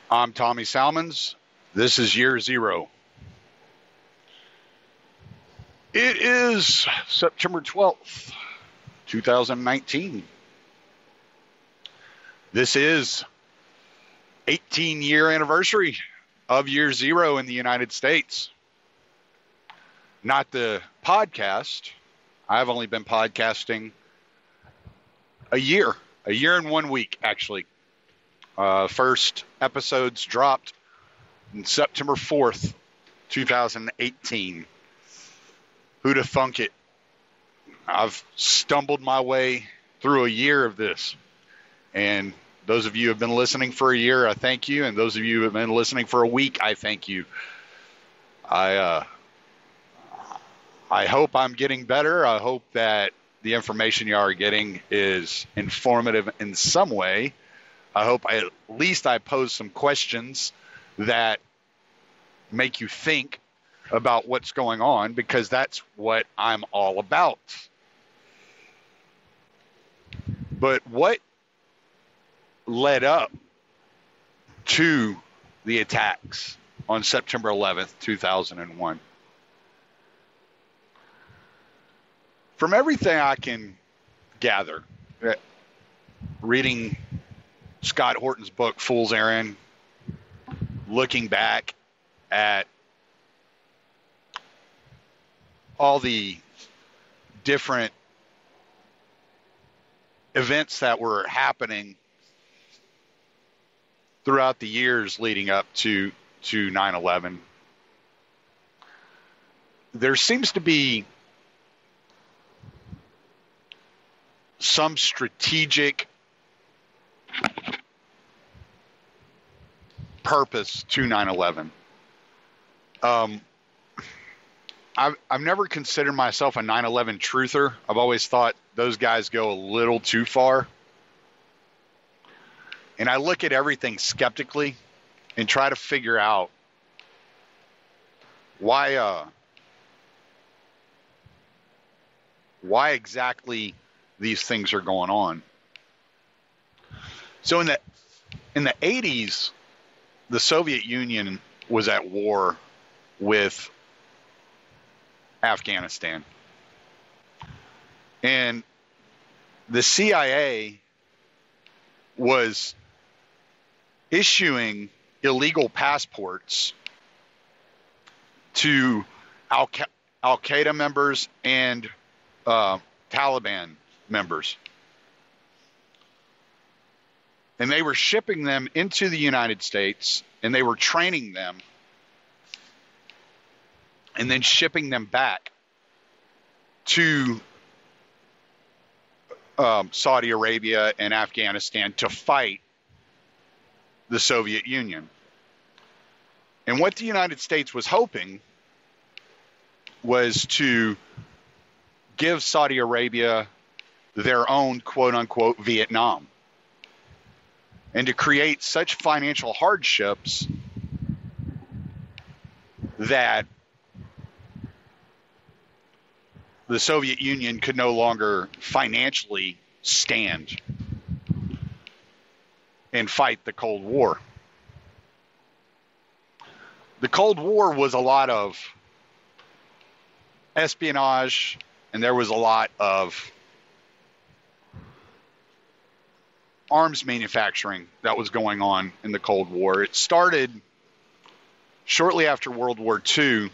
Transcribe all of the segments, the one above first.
I'm Tommy Salmons. This is year zero. It is September 12th, 2019. This is 18-year anniversary of year zero in the United States. Not the podcast. I've only been podcasting a year and 1 week, actually. First episodes dropped on September 4th, 2018. Who'da thunk it? I've stumbled my way through a year of this. And those of you who have been listening for a year, I thank you. And those of you who have been listening for a week, I thank you. I hope I'm getting better. I hope that the information you are getting is informative in some way. I hope at least I pose some questions that make you think about what's going on, because that's what I'm all about. But what led up to the attacks on September 11th, 2001? From everything I can gather, reading Scott Horton's book, Fool's Errand, looking back at all the different events that were happening throughout the years leading up to 9/11, there seems to be some strategic purpose to 9/11. I've never considered myself a 9/11 truther. I've always thought those guys go a little too far. And I look at everything skeptically and try to figure out why exactly these things are going on. So in the 80s, the Soviet Union was at war with Afghanistan. And the CIA was issuing illegal passports to Al-Qaeda members and Taliban members. And they were shipping them into the United States, and they were training them and then shipping them back to Saudi Arabia and Afghanistan to fight the Soviet Union. And what the United States was hoping was to give Saudi Arabia their own quote-unquote Vietnam, and to create such financial hardships that the Soviet Union could no longer financially stand and fight the Cold War. The Cold War was a lot of espionage, and there was a lot of arms manufacturing that was going on in the Cold War. It started shortly after World War II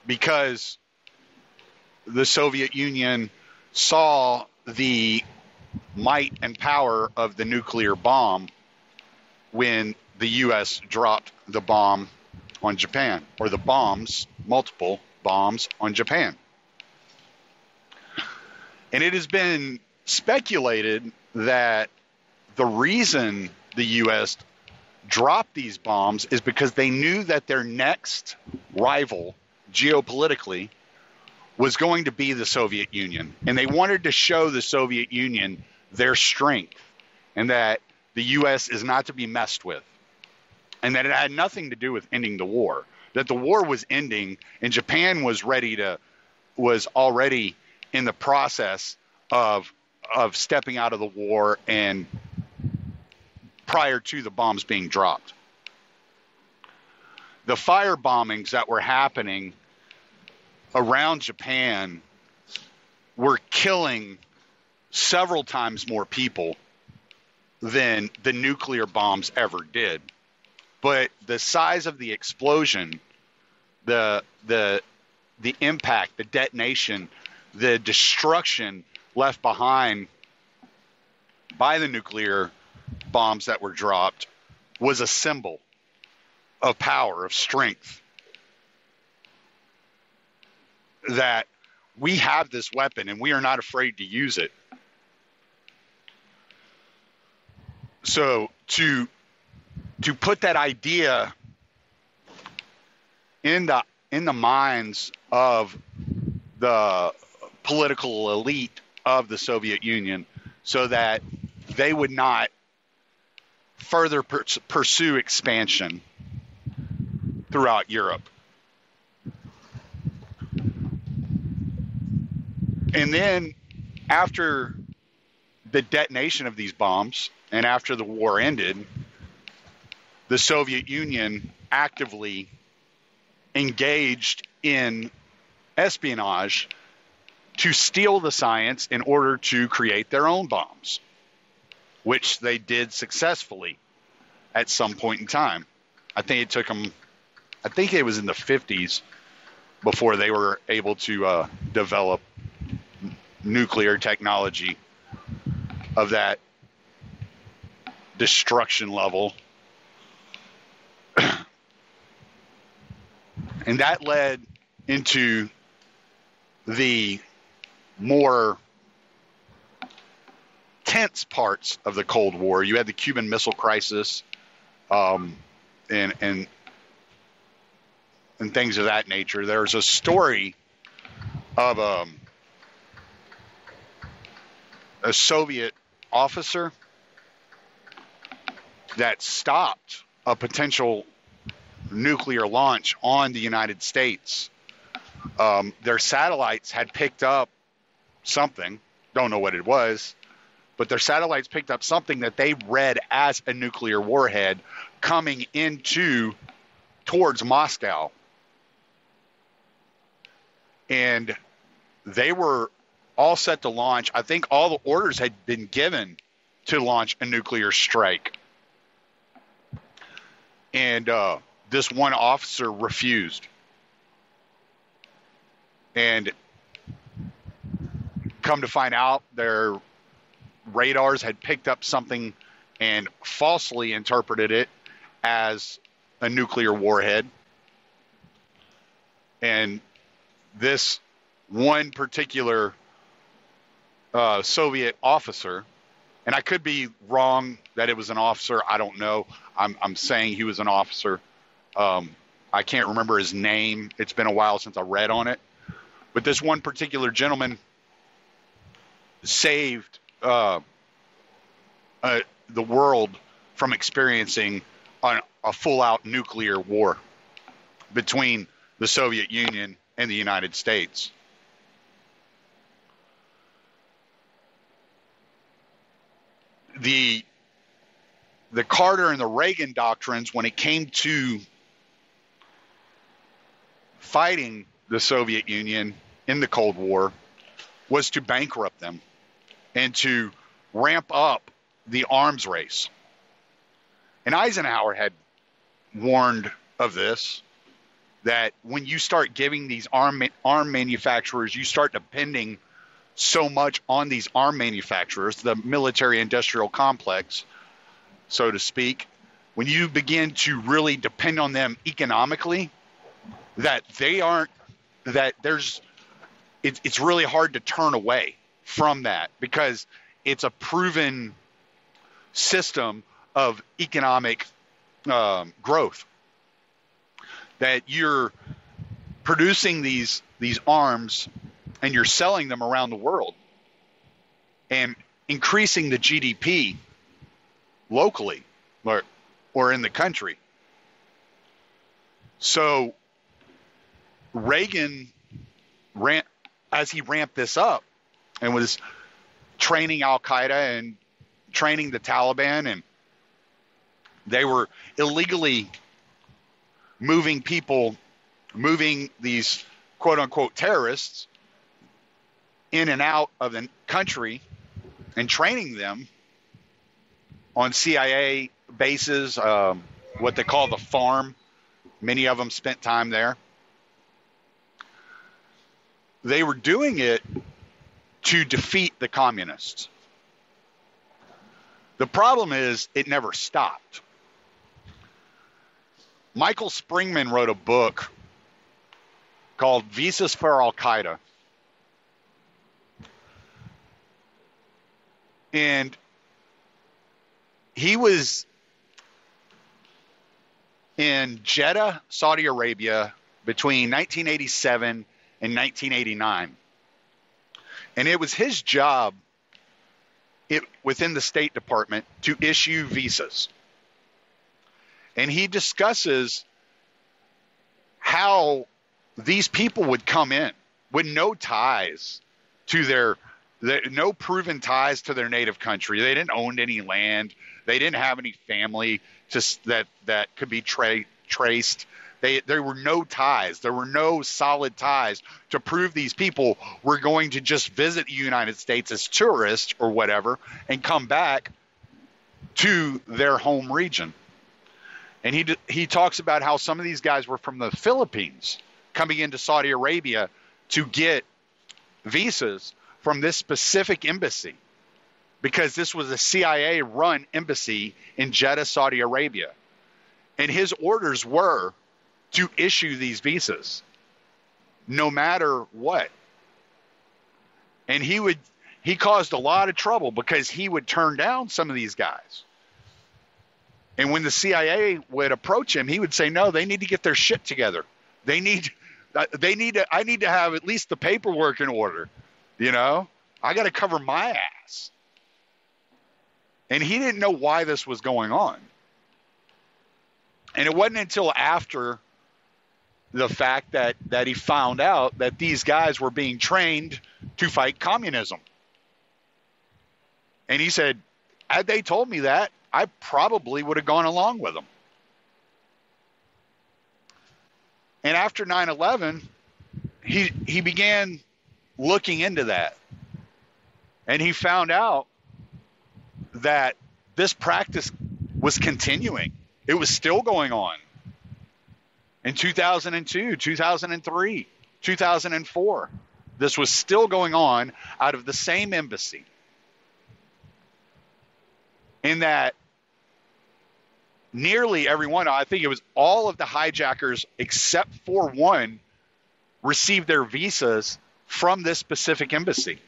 because the Soviet Union saw the might and power of the nuclear bomb when the U.S. dropped the bomb on Japan, or the bombs, multiple bombs on Japan. And it has been speculated that the reason the U.S. dropped these bombs is because they knew that their next rival geopolitically was going to be the Soviet Union. And they wanted to show the Soviet Union their strength, and that the U.S. is not to be messed with, and that it had nothing to do with ending the war, that the war was ending, and Japan was already in the process of stepping out of the war and prior to the bombs being dropped. The fire bombings that were happening around Japan were killing several times more people than the nuclear bombs ever did. But the size of the explosion, the impact, the detonation, the destruction left behind by the nuclear bombs that were dropped was a symbol of power, of strength. That we have this weapon and we are not afraid to use it. So to put that idea in the minds of the political elite of the Soviet Union, so that they would not further pursue expansion throughout Europe. And then after the detonation of these bombs and after the war ended, the Soviet Union actively engaged in espionage to steal the science in order to create their own bombs, which they did successfully at some point in time. I think it took them, I think it was in the 50s before they were able to develop nuclear technology of that destruction level. And that led into the more tense parts of the Cold War. You had the Cuban Missile Crisis, and things of that nature. There's a story of a Soviet officer that stopped a potential nuclear launch on the United States. Their satellites had picked up something, don't know what it was, but their satellites picked up something that they read as a nuclear warhead coming towards Moscow. And they were all set to launch. I think all the orders had been given to launch a nuclear strike. And this one officer refused. And come to find out, their radars had picked up something and falsely interpreted it as a nuclear warhead. And this one particular Soviet officer, and I could be wrong that it was an officer, I don't know. I'm saying he was an officer. I can't remember his name. It's been a while since I read on it. But this one particular gentleman saved the world from experiencing a full-out nuclear war between the Soviet Union and the United States. The Carter and the Reagan doctrines, when it came to fighting the Soviet Union in the Cold War, was to bankrupt them and to ramp up the arms race. And Eisenhower had warned of this, that when you start giving these arm manufacturers, you start depending so much on these arm manufacturers, the military-industrial complex, so to speak, when you begin to really depend on them economically, it's really hard to turn away from that, because it's a proven system of economic growth, that you're producing these arms and you're selling them around the world and increasing the GDP locally or in the country. So Reagan, as he ramped this up and was training Al-Qaeda and training the Taliban and They were illegally moving these quote unquote terrorists in and out of the country and training them on CIA bases, what they call the farm. Many of them spent time there. They were doing it to defeat the communists. The problem is it never stopped. Michael Springman wrote a book called Visas for Al-Qaeda. And he was in Jeddah, Saudi Arabia, between 1987 and 1989. And it was his job within the State Department to issue visas. And he discusses how these people would come in with no ties to no proven ties to their native country. They didn't own any land. They didn't have any family that could be traced. There were no ties. There were no solid ties to prove these people were going to just visit the United States as tourists or whatever and come back to their home region. And he talks about how some of these guys were from the Philippines coming into Saudi Arabia to get visas from this specific embassy, because this was a CIA-run embassy in Jeddah, Saudi Arabia. And his orders were to issue these visas no matter what. And he caused a lot of trouble because he would turn down some of these guys. And when the CIA would approach him, he would say, no, they need to get their shit together. I need to have at least the paperwork in order. I got to cover my ass. And he didn't know why this was going on. And it wasn't until after the fact that he found out that these guys were being trained to fight communism. And he said, had they told me that, I probably would have gone along with them. And after 9/11, he began looking into that. And he found out that this practice was continuing. It was still going on. In 2002, 2003, 2004, this was still going on out of the same embassy. In that nearly everyone, I think it was all of the hijackers except for one, received their visas from this specific embassy.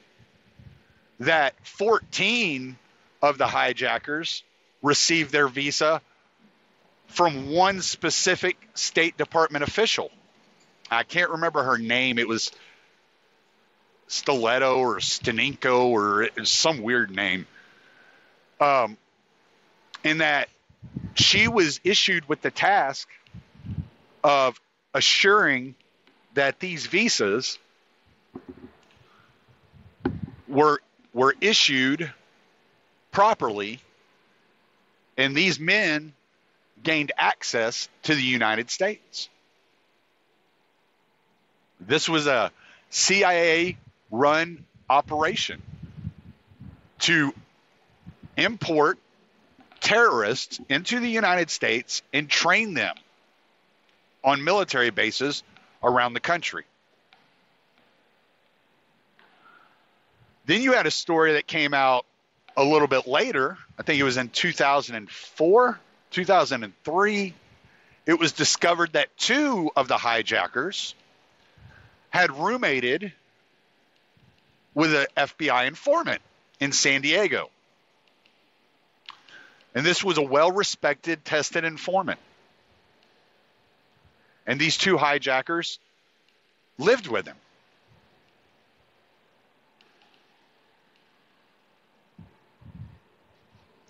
That 14 of the hijackers received their visa from one specific State Department official. I can't remember her name. It was Stiletto or Staninko or it was some weird name. In that she was issued with the task of assuring that these visas were issued properly, and these men gained access to the United States. This was a CIA-run operation to import terrorists into the United States and train them on military bases around the country. Then you had a story that came out a little bit later. I think it was in 2004, 2003. It was discovered that two of the hijackers had roommated with an FBI informant in San Diego. And this was a well-respected, tested informant. And these two hijackers lived with him.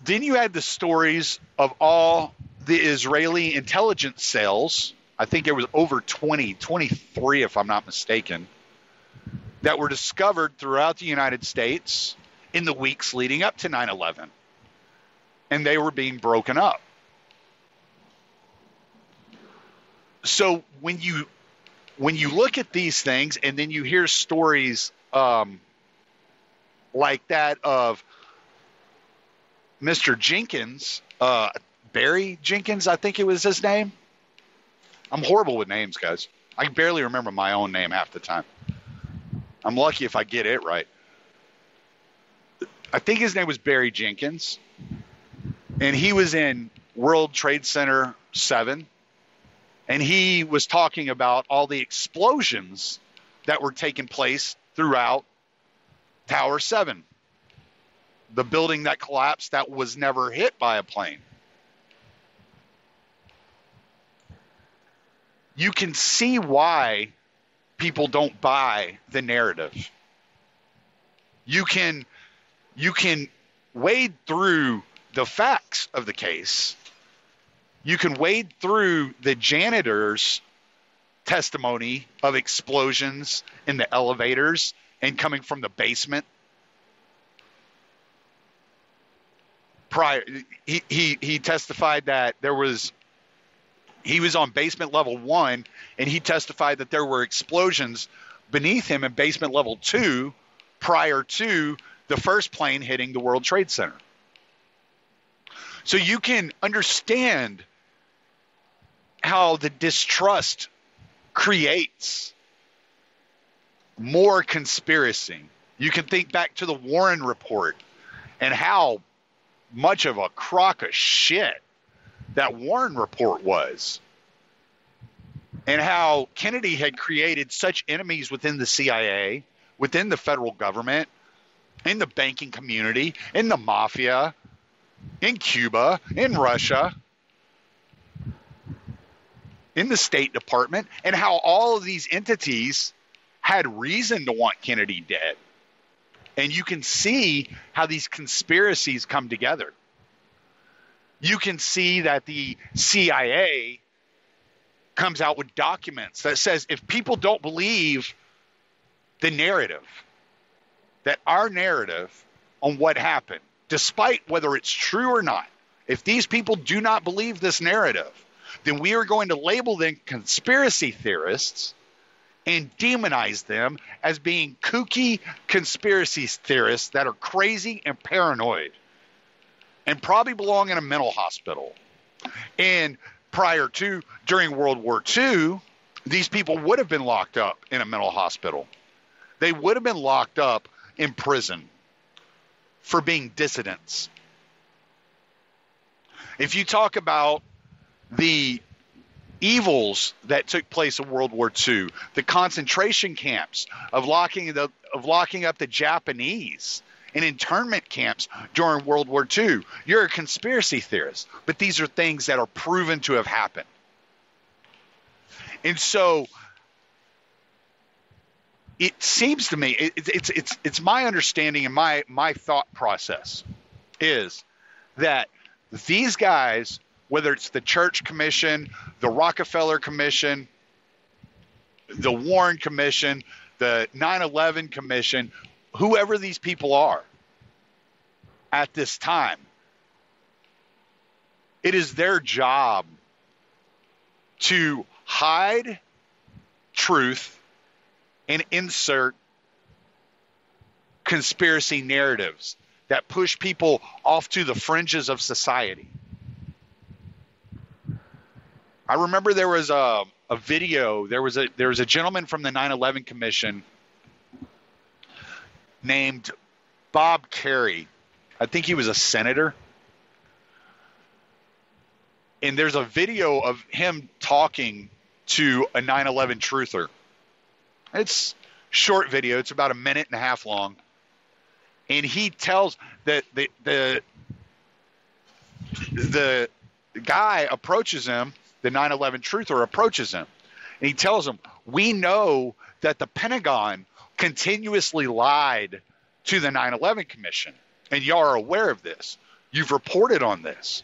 Then you had the stories of all the Israeli intelligence cells, I think there was over 23 if I'm not mistaken, that were discovered throughout the United States in the weeks leading up to 9/11. And they were being broken up. So when you look at these things and then you hear stories like that of Mr. Jenkins, Barry Jenkins, I think it was his name. I'm horrible with names, guys. I can barely remember my own name half the time. I'm lucky if I get it right. I think his name was Barry Jenkins, and he was in World Trade Center 7, and he was talking about all the explosions that were taking place throughout Tower 7, the building that collapsed that was never hit by a plane. You can see why people don't buy the narrative. You can wade through the facts of the case. You can wade through the janitor's testimony of explosions in the elevators and coming from the basement. He testified that he was on basement level 1, and he testified that there were explosions beneath him in basement level 2 prior to the first plane hitting the World Trade Center. So you can understand how the distrust creates more conspiracy. You can think back to the Warren report and how much of a crock of shit that Warren report was, and how Kennedy had created such enemies within the CIA, within the federal government, in the banking community, in the mafia, in Cuba, in Russia, in the State Department, and how all of these entities had reason to want Kennedy dead. And you can see how these conspiracies come together. You can see that the CIA comes out with documents that says if people don't believe the narrative, that our narrative on what happened, despite whether it's true or not, if these people do not believe this narrative, then we are going to label them conspiracy theorists and demonize them as being kooky conspiracy theorists that are crazy and paranoid and probably belong in a mental hospital. And during World War II, these people would have been locked up in a mental hospital. They would have been locked up in prison for being dissidents. If you talk about the evils that took place in World War II, the concentration camps of locking up the Japanese in internment camps during World War II, you're a conspiracy theorist. But these are things that are proven to have happened. And so it seems to me, it's my understanding and my thought process is that these guys, whether it's the Church Commission, the Rockefeller Commission, the Warren Commission, the 9/11 Commission, whoever these people are at this time, it is their job to hide truth and insert conspiracy narratives that push people off to the fringes of society. I remember there was a video. There was a gentleman from the 9/11 Commission named Bob Kerrey. I think he was a senator. And there's a video of him talking to a 9/11 truther. It's a short video. It's about a minute and a half long. And he tells that the guy approaches him, the 9/11 truther approaches him, and he tells him, "We know that the Pentagon continuously lied to the 9/11 Commission, and y'all are aware of this. You've reported on this.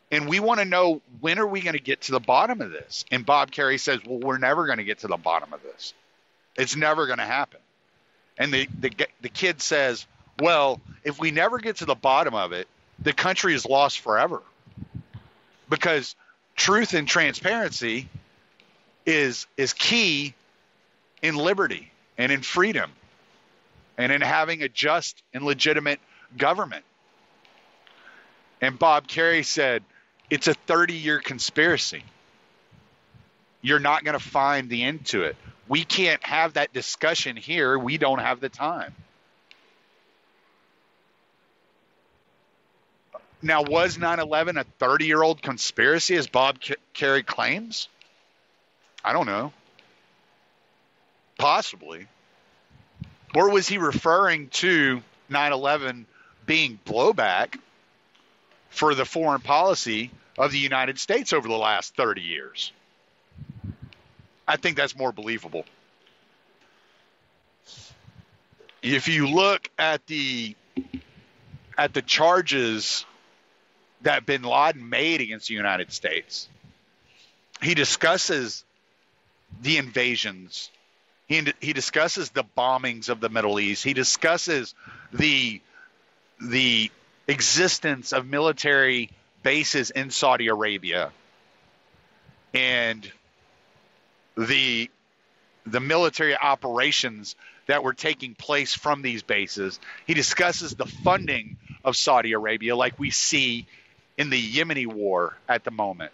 And we want to know, when are we going to get to the bottom of this?" And Bob Kerrey says, "Well, we're never going to get to the bottom of this. It's never going to happen." And the kid says, "Well, if we never get to the bottom of it, the country is lost forever. Because truth and transparency is key in liberty and in freedom and in having a just and legitimate government. And Bob Kerrey said, it's a 30-year conspiracy. You're not going to find the end to it. We can't have that discussion here. We don't have the time. Now, was 9/11 a 30-year-old conspiracy, as Bob Kerrey claims? I don't know. Possibly. Or was he referring to 9/11 being blowback for the foreign policy of the United States over the last 30 years? I think that's more believable. If you look at the charges that bin Laden made against the United States, he discusses the invasions. He discusses the bombings of the Middle East. He discusses the existence of military bases in Saudi Arabia and the military operations that were taking place from these bases. He discusses the funding of Saudi Arabia like we see in the Yemeni war at the moment.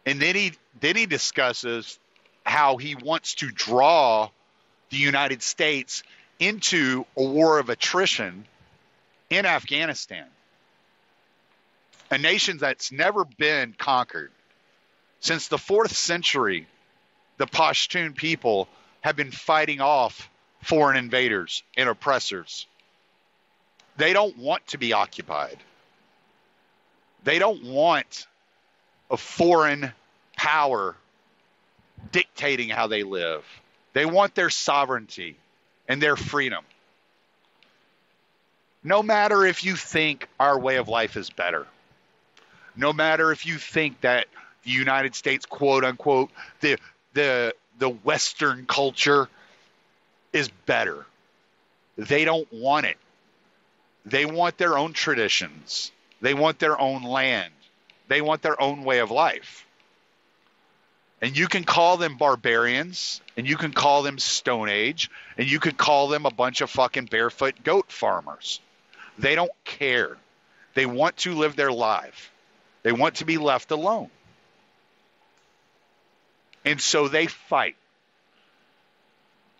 And then he discusses how he wants to draw the United States into a war of attrition in Afghanistan, a nation that's never been conquered. Since the 4th century, the Pashtun people have been fighting off foreign invaders and oppressors. They don't want to be occupied. They don't want a foreign power dictating how they live. They want their sovereignty and their freedom. No matter if you think our way of life is better, no matter if you think that the United States, quote unquote, the Western culture is better, they don't want it. They want their own traditions. They want their own land. They want their own way of life. And you can call them barbarians, and you can call them Stone Age, and you could call them a bunch of fucking barefoot goat farmers. They don't care. They want to live their life. They want to be left alone. And so they fight.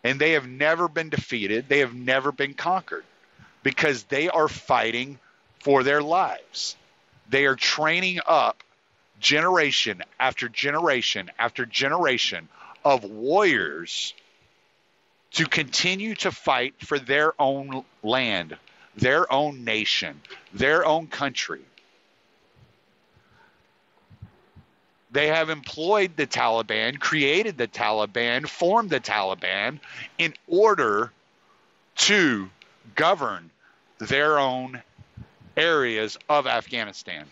And they have never been defeated. They have never been conquered because they are fighting for their lives. They are training up generation after generation after generation of warriors to continue to fight for their own land, their own nation, their own country. They have employed the Taliban, created the Taliban, formed the Taliban in order to govern their own areas of Afghanistan.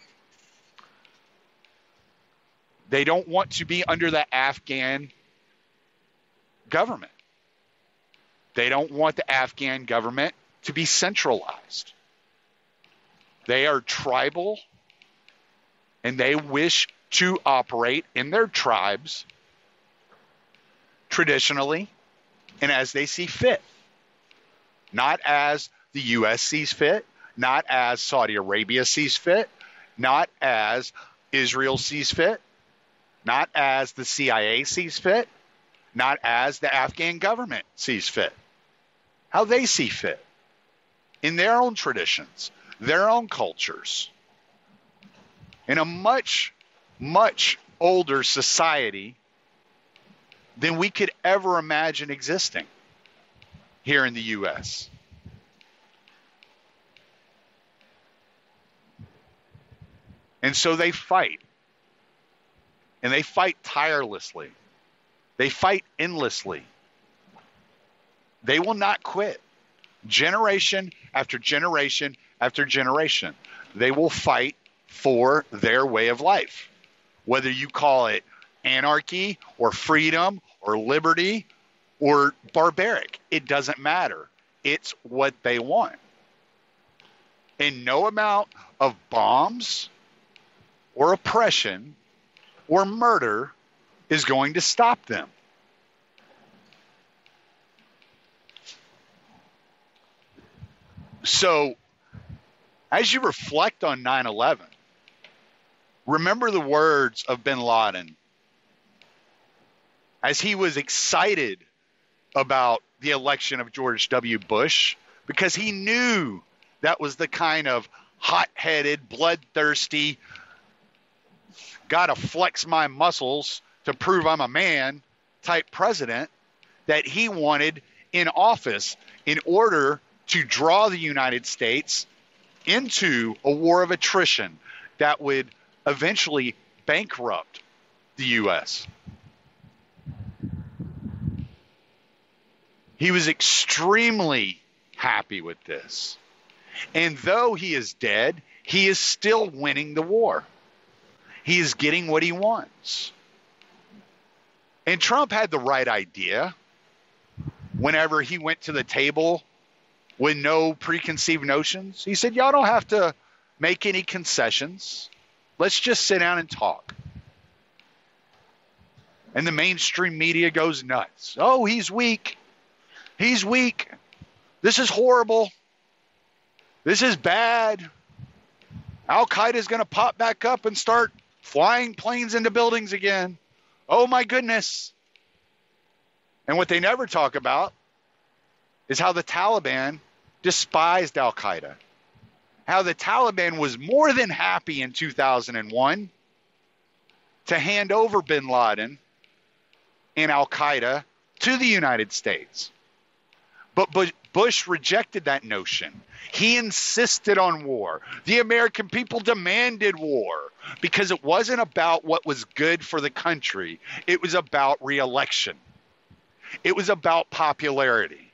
They don't want to be under the Afghan government. They don't want the Afghan government to be centralized. They are tribal, and they wish to operate in their tribes traditionally and as they see fit. Not as the U.S. sees fit, not as Saudi Arabia sees fit, not as Israel sees fit, not as the CIA sees fit, not as the Afghan government sees fit. How they see fit in their own traditions, their own cultures. In a much, much older society than we could ever imagine existing here in the U.S. And so they fight. And they fight tirelessly. They fight endlessly. They will not quit. Generation after generation after generation. They will fight for their way of life. Whether you call it anarchy or freedom or liberty or barbaric, it doesn't matter. It's what they want. And no amount of bombs, or oppression or murder is going to stop them. So, as you reflect on 9/11, remember the words of bin Laden as he was excited about the election of George W. Bush, because he knew that was the kind of hot-headed, bloodthirsty, gotta flex my muscles to prove I'm a man type president that he wanted in office in order to draw the United States into a war of attrition that would eventually bankrupt the U.S. He was extremely happy with this. And though he is dead, he is still winning the war. He is getting what he wants. And Trump had the right idea whenever he went to the table with no preconceived notions. He said, y'all don't have to make any concessions. Let's just sit down and talk. And the mainstream media goes nuts. Oh, he's weak. He's weak. This is horrible. This is bad. Al-Qaeda is going to pop back up and start flying planes into buildings again. Oh, my goodness. And what they never talk about is how the Taliban despised Al-Qaeda. How the Taliban was more than happy in 2001 to hand over bin Laden and Al-Qaeda to the United States. But Bush rejected that notion. He insisted on war. The American people demanded war because it wasn't about what was good for the country. It was about re-election. It was about popularity.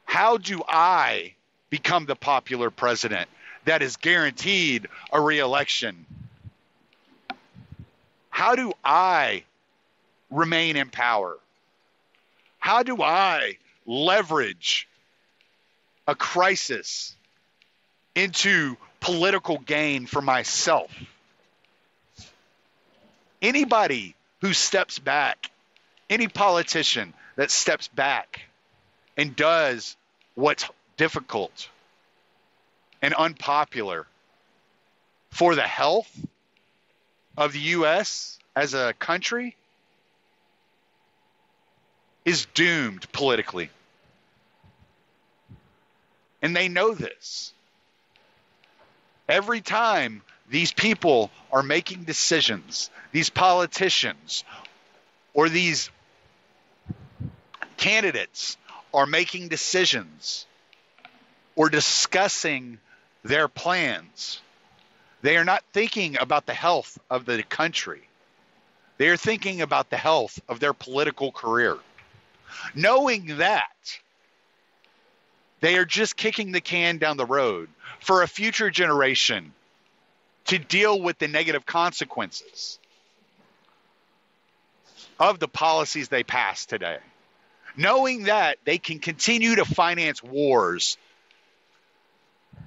How do I become the popular president that is guaranteed a re-election? How do I remain in power? How do I leverage a crisis into political gain for myself? Anybody who steps back, any politician that steps back and does what's difficult and unpopular for the health of the U.S. as a country is doomed politically. And they know this. Every time these people are making decisions, these politicians or these candidates are making decisions or discussing their plans, they are not thinking about the health of the country. They are thinking about the health of their political career. Knowing that, they are just kicking the can down the road for a future generation to deal with the negative consequences of the policies they pass today. Knowing that they can continue to finance wars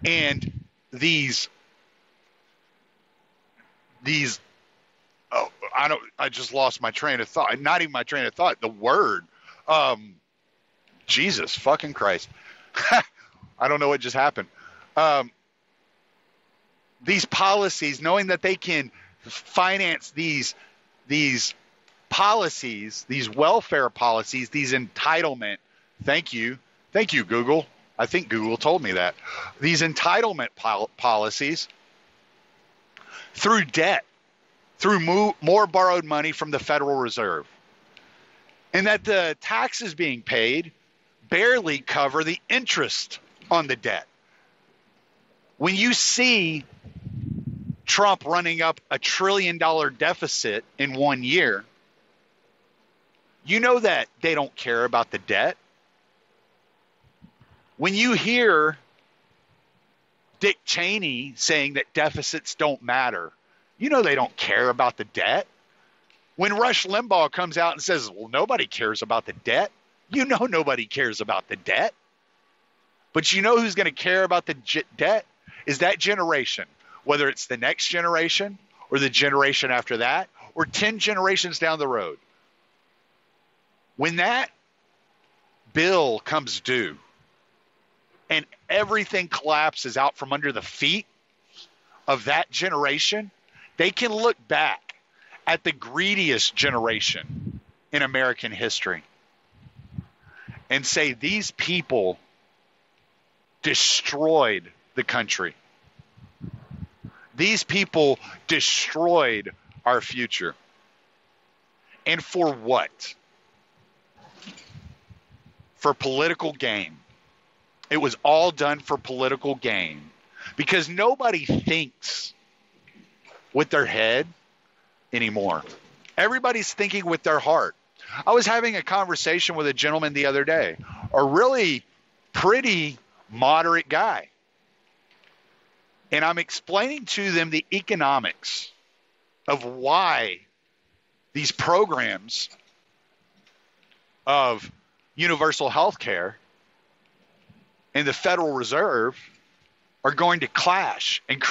and these I just lost my train of thought. Not even my train of thought, the word. Jesus fucking Christ. I don't know what just happened. These policies, knowing that they can finance these policies, these welfare policies, these entitlement. Thank you, Google. I think Google told me that. These entitlement policies through debt, through more borrowed money from the Federal Reserve. And that the taxes being paid barely cover the interest on the debt. When you see Trump running up $1 trillion deficit in 1 year, you know that they don't care about the debt. When you hear Dick Cheney saying that deficits don't matter, you know they don't care about the debt. When Rush Limbaugh comes out and says, well, nobody cares about the debt, you know nobody cares about the debt. But you know who's going to care about the debt is that generation. whether it's the next generation or the generation after that or 10 generations down the road. When that bill comes due and everything collapses out from under the feet of that generation, they can look back at the greediest generation in American history and say these people destroyed the country. These people destroyed our future. And for what? For political gain. It was all done for political gain because nobody thinks with their head anymore. Everybody's thinking with their heart. I was having a conversation with a gentleman the other day, a really pretty moderate guy. And I'm explaining to them the economics of why these programs of universal health care and the Federal Reserve are going to clash and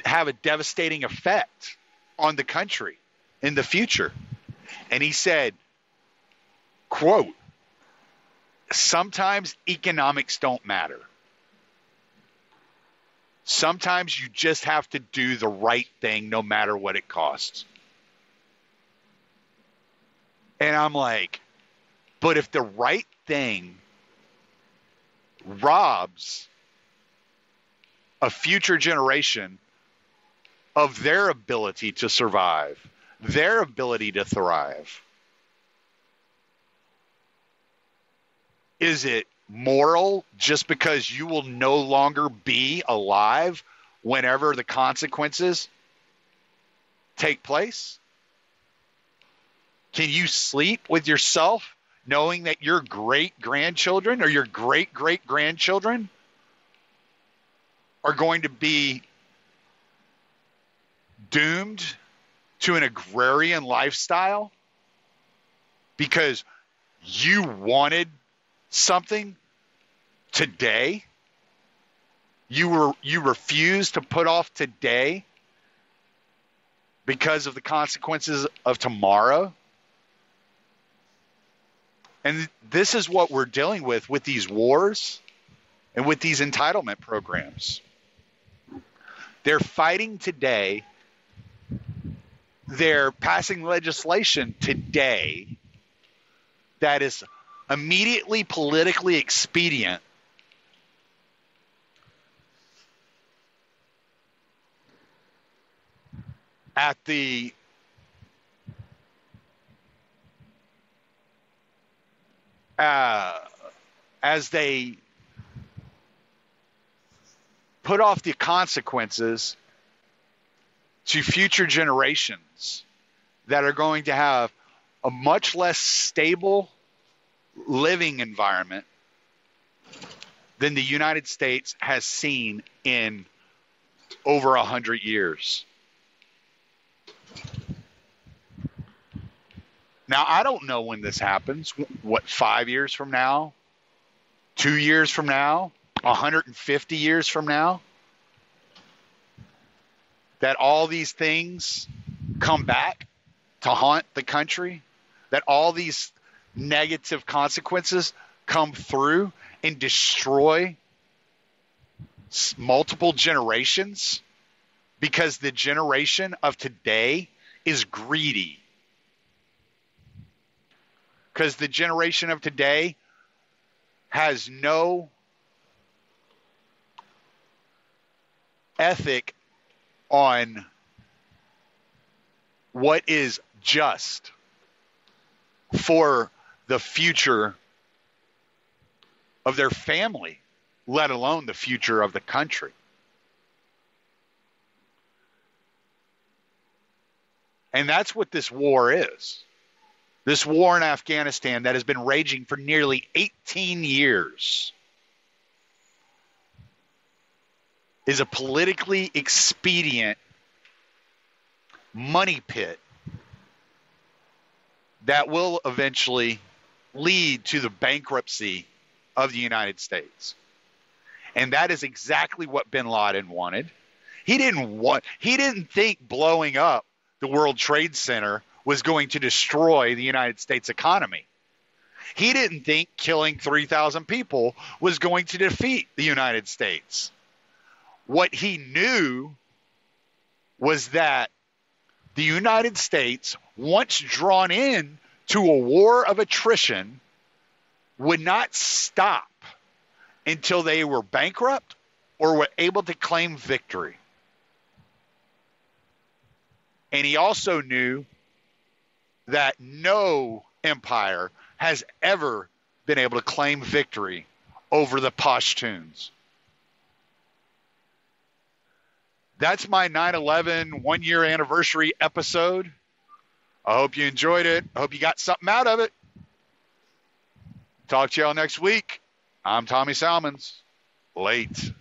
have a devastating effect on the country in the future. And he said, quote, sometimes economics don't matter. Sometimes you just have to do the right thing no matter what it costs. And I'm like, but if the right thing robs a future generation of their ability to survive, their ability to thrive, is it moral just because you will no longer be alive whenever the consequences take place? Can you sleep with yourself knowing that your great-grandchildren or your great-great-grandchildren are going to be doomed to an agrarian lifestyle because you wanted something today? You refused to put off today because of the consequences of tomorrow? And this is what we're dealing with these wars and with these entitlement programs. They're fighting today. They're passing legislation today that is immediately politically expedient at the as they put off the consequences to future generations that are going to have a much less stable living environment than the United States has seen in over 100 years. Now, I don't know when this happens. What, 5 years from now? 2 years from now? 150 years from now? That all these things come back to haunt the country? That all these negative consequences come through and destroy multiple generations? Because the generation of today is greedy. Because the generation of today has no ethic on what is just for the future of their family, let alone the future of the country. And that's what this war is. This war in Afghanistan that has been raging for nearly 18 years is a politically expedient money pit that will eventually lead to the bankruptcy of the United States. And that is exactly what bin Laden wanted. He didn't think blowing up the World Trade Center was going to destroy the United States economy. He didn't think killing 3,000 people was going to defeat the United States. What he knew was that the United States, once drawn in to a war of attrition, would not stop until they were bankrupt or were able to claim victory. And he also knew that no empire has ever been able to claim victory over the Pashtuns. That's my 9/11 one-year anniversary episode. I hope you enjoyed it. I hope you got something out of it. Talk to y'all next week. I'm Tommy Salmons. Late.